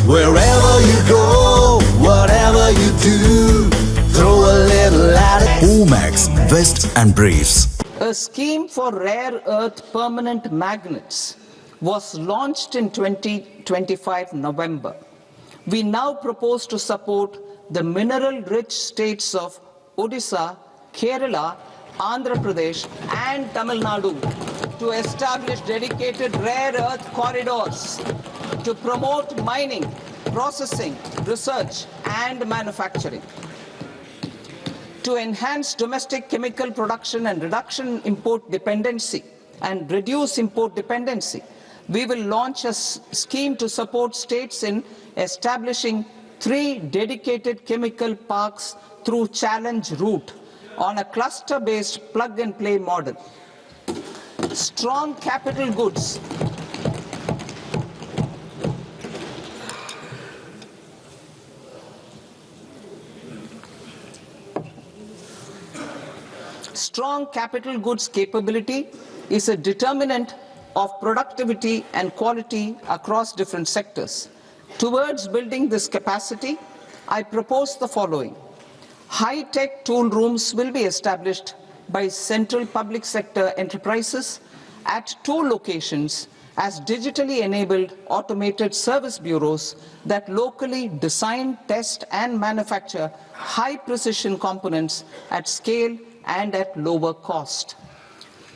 Wherever you go, whatever you do, throw a little at it. Omax, Vest and Briefs. A scheme for rare earth permanent magnets was launched in 2025 November. We now propose to support the mineral-rich states of Odisha, Kerala, Andhra Pradesh and Tamil Nadu to establish dedicated rare earth corridors to promote mining, processing, research and manufacturing. To enhance domestic chemical production and reduction import dependency and reduce import dependency, we will launch a scheme to support states in establishing 3 dedicated chemical parks through challenge route on a cluster-based plug-and-play model. Strong capital goods Strong capital goods capability is a determinant of productivity and quality across different sectors. Towards building this capacity, I propose the following. High-tech tool rooms will be established by central public sector enterprises at 2 locations as digitally enabled automated service bureaus that locally design, test and manufacture high-precision components at scale and at lower cost.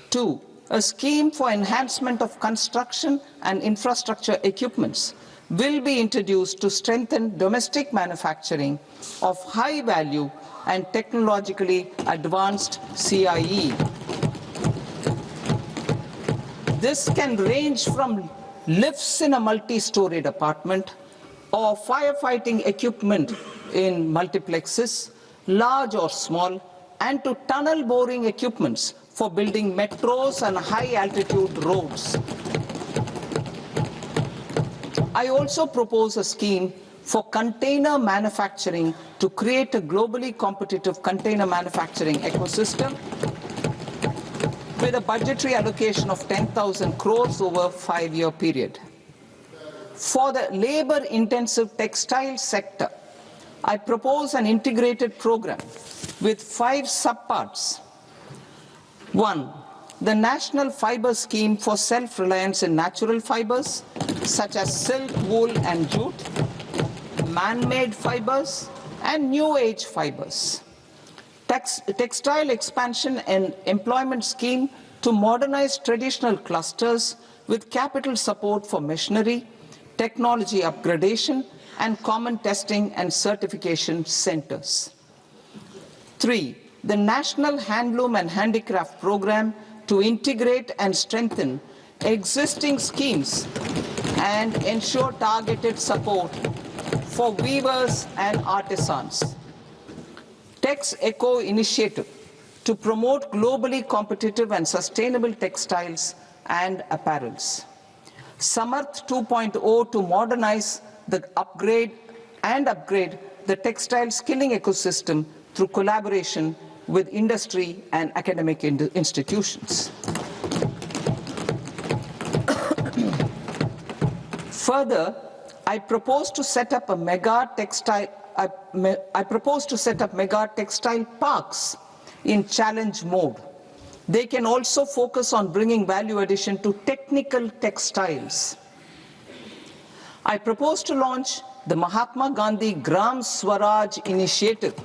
2. A scheme for enhancement of construction and infrastructure equipments will be introduced to strengthen domestic manufacturing of high value and technologically advanced CIE. This can range from lifts in a multi-storied apartment or firefighting equipment in multiplexes, large or small, and to tunnel boring equipments for building metros and high-altitude roads. I also propose a scheme for container manufacturing to create a globally competitive container manufacturing ecosystem with a budgetary allocation of 10,000 crores over a 5-year period. For the labor-intensive textile sector, I propose an integrated program with 5 subparts. 1. The National Fiber Scheme for Self-Reliance in Natural Fibers, such as silk, wool and jute, man-made fibers, and new age fibers. Textile expansion and employment scheme to modernize traditional clusters with capital support for machinery, technology upgradation, and common testing and certification centers. 3. The National Handloom and Handicraft Program to integrate and strengthen existing schemes and ensure targeted support for weavers and artisans. Tex Eco Initiative to promote globally competitive and sustainable textiles and apparels. Samarth 2.0 to modernize the upgrade the textile skilling ecosystem through collaboration with industry and academic institutions. Further, I propose to set up mega textile parks in challenge mode. They can also focus on bringing value addition to technical textiles. I propose to launch the Mahatma Gandhi Gram Swaraj initiative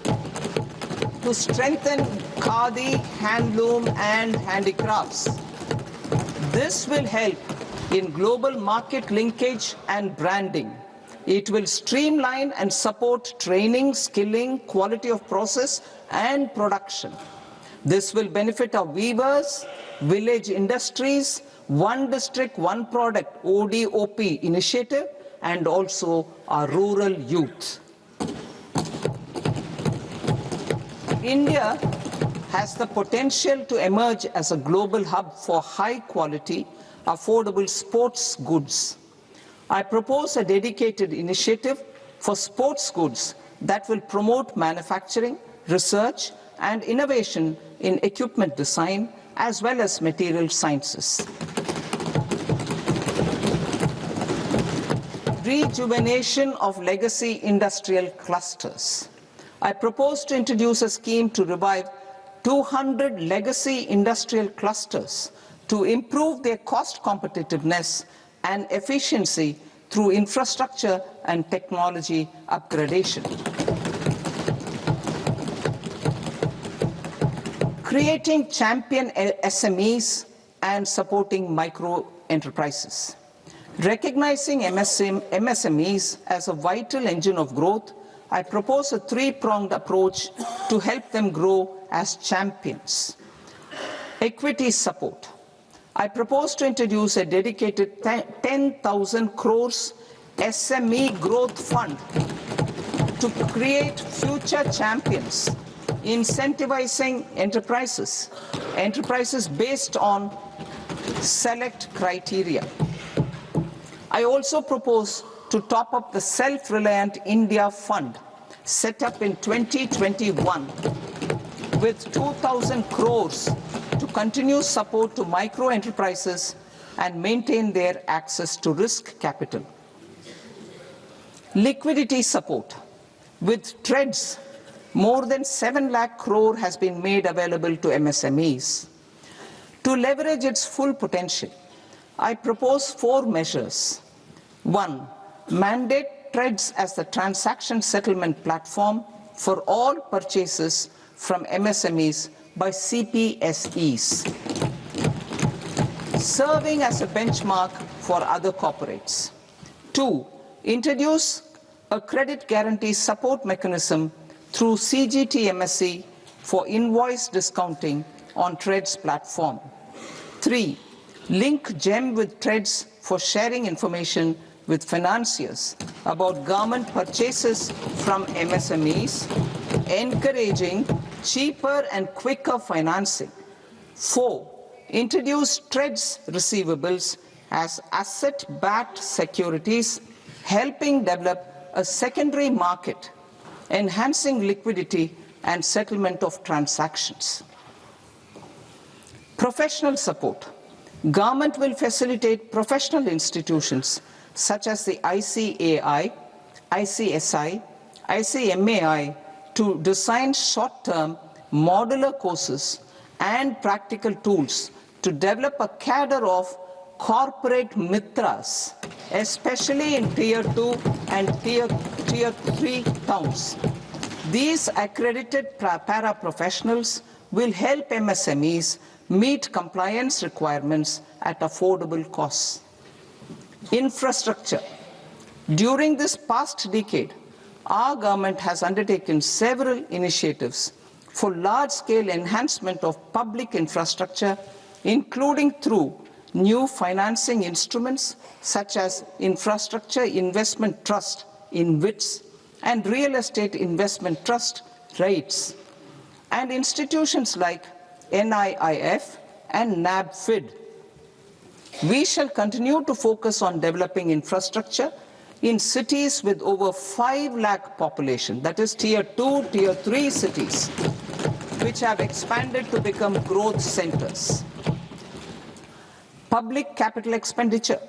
to strengthen khadi, handloom and handicrafts. This will help in global market linkage and branding. It will streamline and support training, skilling, quality of process and production. This will benefit our weavers, village industries, one district, one product ODOP initiative, and also our rural youth. India has the potential to emerge as a global hub for high quality, affordable sports goods. I propose a dedicated initiative for sports goods that will promote manufacturing, research, and innovation in equipment design as well as material sciences. rejuvenation of legacy industrial clusters. I propose to introduce a scheme to revive 200 legacy industrial clusters to improve their cost competitiveness and efficiency through infrastructure and technology upgradation. Creating champion SMEs and supporting micro enterprises. Recognizing MSMEs as a vital engine of growth, I propose a three-pronged approach to help them grow as champions. Equity support. I propose to introduce a dedicated 10,000 crores SME growth fund to create future champions, incentivizing enterprises based on select criteria. I also propose to top up the Self-Reliant India Fund set up in 2021 with 2,000 crores to continue support to micro enterprises and maintain their access to risk capital. Liquidity support. With TREDS, more than 7 lakh crore has been made available to MSMEs. To leverage its full potential, I propose 4 measures. 1. Mandate TREDS as the transaction settlement platform for all purchases from MSMEs by CPSEs, serving as a benchmark for other corporates. 2. Introduce a credit guarantee support mechanism through CGTMSE for invoice discounting on TREDS platform. 3. Link GEM with TREDS for sharing information with financiers about government purchases from MSMEs, encouraging cheaper and quicker financing. 4. Introduce TREDS receivables as asset-backed securities, helping develop a secondary market, enhancing liquidity and settlement of transactions. Professional support. Government will facilitate professional institutions such as the ICAI, ICSI, ICMAI to design short-term modular courses and practical tools to develop a cadre of corporate mitras, especially in Tier 2 and Tier 3 towns. These accredited para-professionals will help MSMEs meet compliance requirements at affordable costs. Infrastructure. During this past decade, our government has undertaken several initiatives for large-scale enhancement of public infrastructure, including through new financing instruments such as Infrastructure Investment Trust (InvITs) and Real Estate Investment Trust (REITs), and institutions like NIIF and NABFID. We shall continue to focus on developing infrastructure in cities with over 5 lakh population, that is Tier 2, Tier 3 cities, which have expanded to become growth centers. Public capital expenditure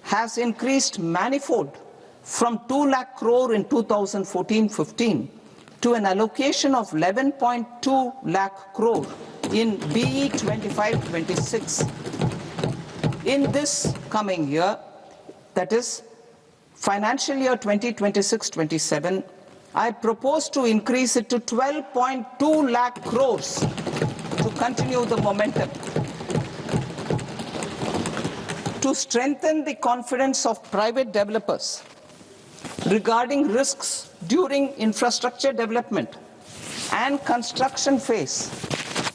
has increased manifold from 2 lakh crore in 2014-15 to an allocation of 11.2 lakh crore in BE 25-26. In this coming year, that is financial year 2026-27, I propose to increase it to 12.2 lakh crores to continue the momentum. To strengthen the confidence of private developers regarding risks during infrastructure development and construction phase,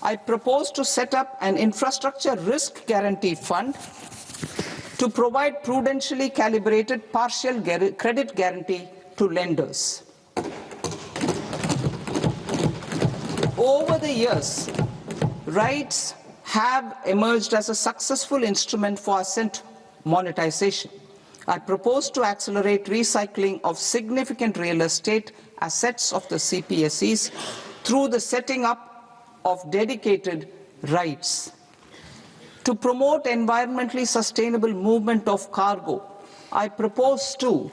I propose to set up an infrastructure risk guarantee fund to provide prudentially calibrated partial credit guarantee to lenders. Over the years, REITs have emerged as a successful instrument for asset monetization. I propose to accelerate recycling of significant real estate assets of the CPSEs through the setting up of dedicated REITs. To promote environmentally sustainable movement of cargo, I propose to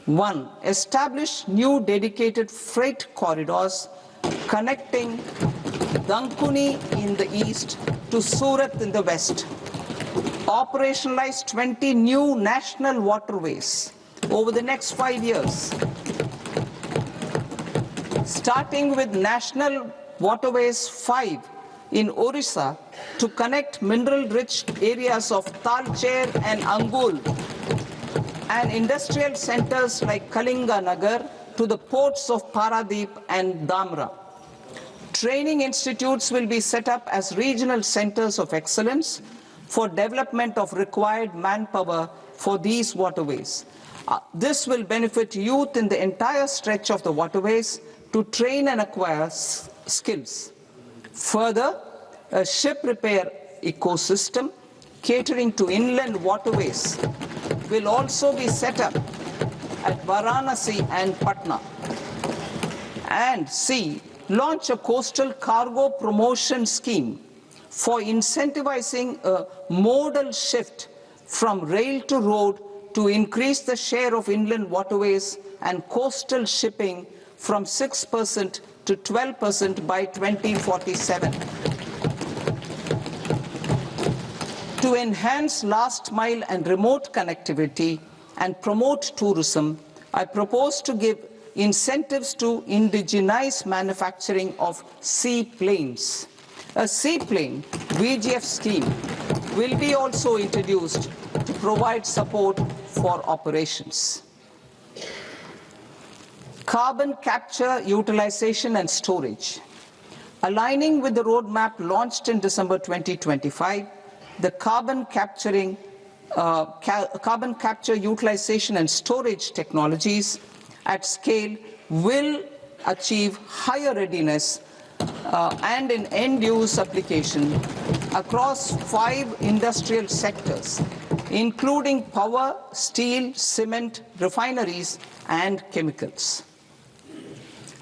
One, establish new dedicated freight corridors connecting Dankuni in the east to Surat in the west. Operationalize 20 new national waterways over the next 5 years, starting with National Waterways 5 in Orissa to connect mineral-rich areas of Talcher and Angul and industrial centers like Kalinga Nagar to the ports of Paradeep and Dhamra. Training institutes will be set up as regional centers of excellence for development of required manpower for these waterways. This will benefit youth in the entire stretch of the waterways to train and acquire skills. Further, a ship repair ecosystem catering to inland waterways will also be set up at Varanasi and Patna. And C, launch a coastal cargo promotion scheme for incentivizing a modal shift from rail to road to increase the share of inland waterways and coastal shipping from 6% to 12% by 2047. To enhance last mile and remote connectivity and promote tourism, I propose to give incentives to indigenize manufacturing of seaplanes. A seaplane VGF scheme will be also introduced to provide support for operations. Carbon capture, utilization and storage. Aligning with the roadmap launched in December 2025, the carbon capture, utilization and storage technologies at scale will achieve higher readiness and in end-use application across 5 industrial sectors, including power, steel, cement, refineries, and chemicals.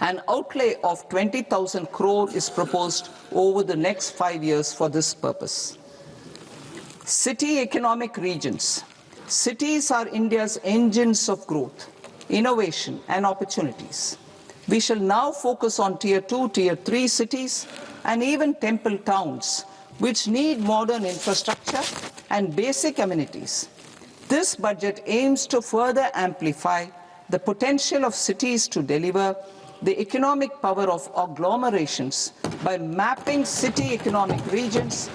An outlay of 20,000 crore is proposed over the next 5 years for this purpose. City economic regions. Cities are India's engines of growth, innovation, and opportunities. We shall now focus on Tier 2, Tier 3 cities, and even temple towns, which need modern infrastructure and basic amenities. This budget aims to further amplify the potential of cities to deliver the economic power of agglomerations by mapping city economic regions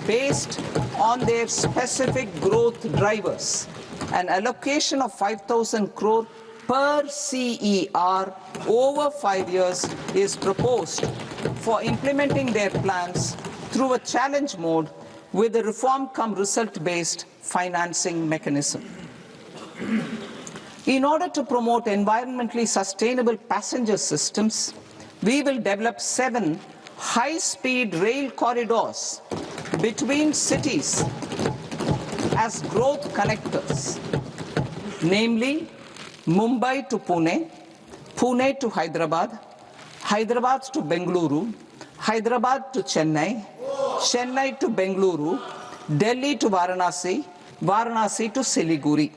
based on their specific growth drivers. An allocation of 5,000 crore per CER over 5 years is proposed for implementing their plans through a challenge mode with a reform-cum-result-based financing mechanism. In order to promote environmentally sustainable passenger systems, we will develop 7 high-speed rail corridors between cities as growth connectors, namely Mumbai to Pune, Pune to Hyderabad, Hyderabad to Bengaluru, Hyderabad to Chennai, Chennai to Bengaluru, Delhi to Varanasi, Varanasi to Siliguri.